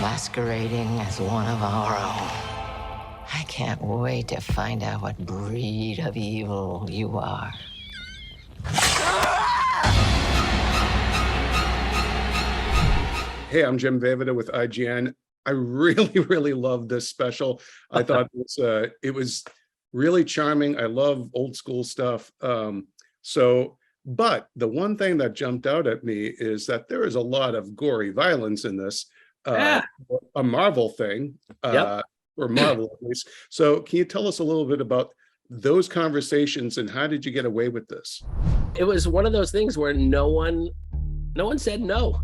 masquerading as one of our own. I can't wait to find out what breed of evil you are. Hey, I'm Jim Vavida with IGN. I really, really love this special. I thought it was really charming. I love old school stuff. But the one thing that jumped out at me is that there is a lot of gory violence in this, a Marvel thing, or Marvel at least. So can you tell us a little bit about those conversations and how did you get away with this? It was one of those things where no one said no.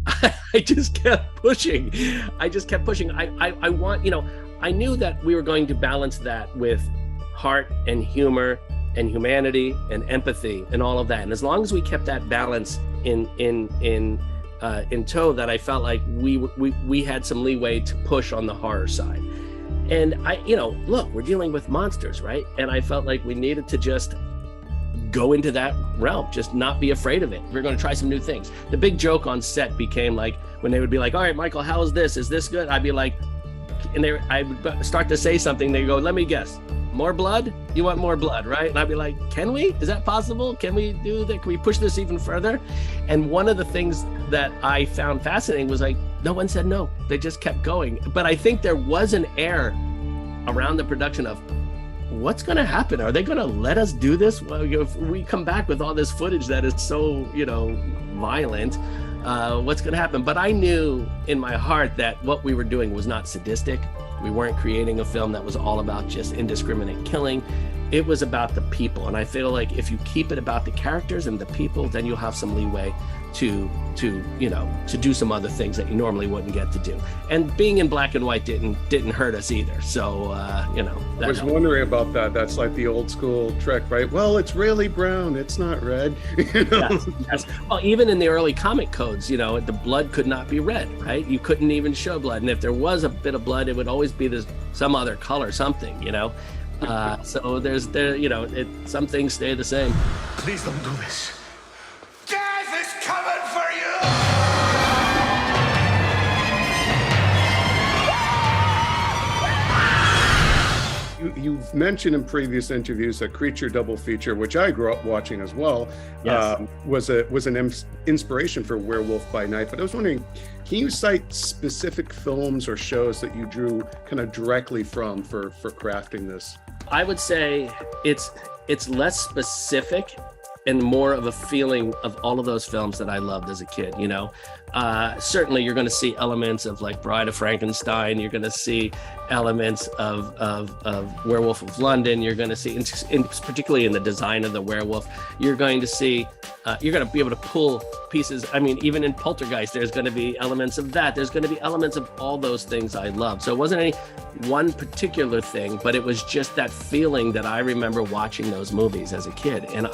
I just kept pushing. I knew that we were going to balance that with heart and humor and humanity and empathy and all of that. And as long as we kept that balance in tow, that I felt like we had some leeway to push on the horror side. And look, we're dealing with monsters, right? And I felt like we needed to just go into that realm, just not be afraid of it. We're going to try some new things. The big joke on set became like, when they would be like, all right, Michael, how is this? Is this good? I'd be like, I would start to say something. They go, let me guess, more blood? You want more blood, right? And I'd be like, can we? Is that possible? Can we do that? Can we push this even further? And one of the things that I found fascinating was like, no one said no. They just kept going. But I think there was an air around the production of, what's going to happen? Are they going to let us do this? Well, if we come back with all this footage that is so, violent, what's going to happen? But I knew in my heart that what we were doing was not sadistic. We weren't creating a film that was all about just indiscriminate killing. It was about the people. And I feel like if you keep it about the characters and the people, then you'll have some leeway to do some other things that you normally wouldn't get to do. And being in black and white didn't hurt us either. So, I was wondering about that. That's like the old school trick, right? Well, it's really brown. It's not red. Yes. Well, even in the early comic codes, the blood could not be red, right? You couldn't even show blood. And if there was a bit of blood, it would always be some other color, something, so some things stay the same. Please don't do this. Death is coming for you! You've mentioned in previous interviews a creature double feature, which I grew up watching as well, yes. Was an inspiration for Werewolf by Night. But I was wondering, can you cite specific films or shows that you drew kind of directly from for crafting this? I would say it's less specific and more of a feeling of all of those films that I loved as a kid, Certainly you're going to see elements of like Bride of Frankenstein. You're going to see elements of Werewolf of London. You're going to see, particularly in the design of the werewolf, you're going to be able to pull pieces. I mean, even in Poltergeist, there's going to be elements of that. There's going to be elements of all those things I love. So it wasn't any one particular thing, but it was just that feeling that I remember watching those movies as a kid. And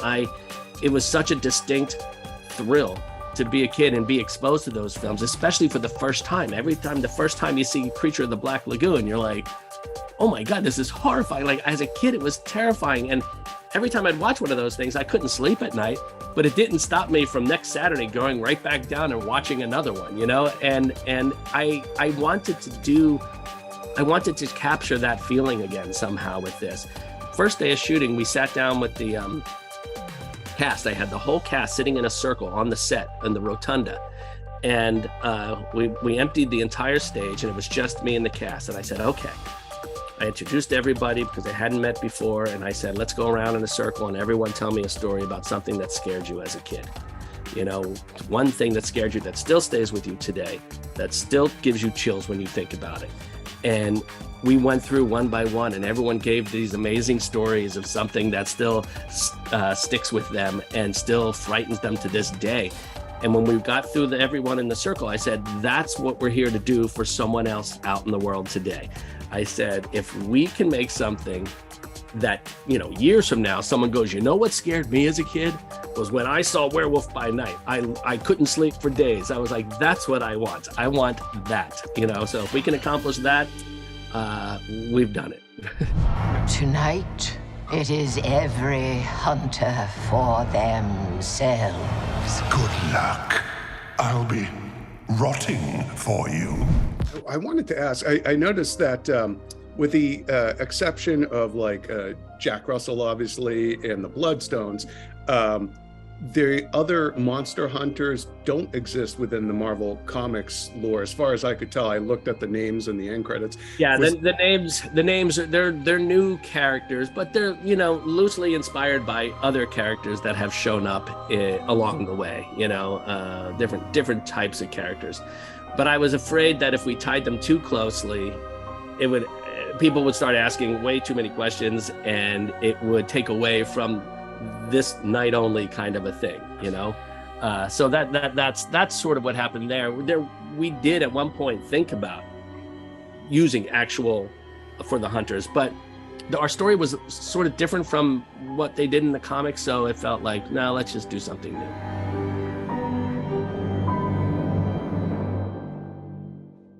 it was such a distinct thrill to be a kid and be exposed to those films, especially for the first time. The first time you see Creature of the Black Lagoon, you're like, oh my God, this is horrifying. Like as a kid, it was terrifying. And every time I'd watch one of those things, I couldn't sleep at night, but it didn't stop me from next Saturday going right back down and watching another one, And I wanted to capture that feeling again somehow with this. First day of shooting, we sat down with the cast. I had the whole cast sitting in a circle on the set in the rotunda, and we emptied the entire stage, and it was just me and the cast. And I said, okay. I introduced everybody because they hadn't met before, and I said, let's go around in a circle and everyone tell me a story about something that scared you as a kid. One thing that scared you that still stays with you today, that still gives you chills when you think about it. And we went through one by one, and everyone gave these amazing stories of something that still sticks with them and still frightens them to this day. And when we got through everyone in the circle, I said, that's what we're here to do for someone else out in the world today. I said, if we can make something that, years from now, someone goes, what scared me as a kid was when I saw Werewolf by Night. I couldn't sleep for days. I was like, that's what I want. I want that, So if we can accomplish that, we've done it. Tonight, it is every hunter for themselves. Good luck. I'll be rotting for you. I wanted to ask, I noticed that with the exception of like Jack Russell, obviously, and the Bloodstones, the other monster hunters don't exist within the Marvel Comics lore. As far as I could tell, I looked at the names in the end credits. Yeah, the names they're new characters, but they're, you know, loosely inspired by other characters that have shown up along the way, you know, different types of characters. But I was afraid that if we tied them too closely, people would start asking way too many questions, and it would take away from this night only kind of a thing, you know. So that's sort of what happened there. We did at one point think about using actual for the hunters, but our story was sort of different from what they did in the comics, so it felt like, no, let's just do something new.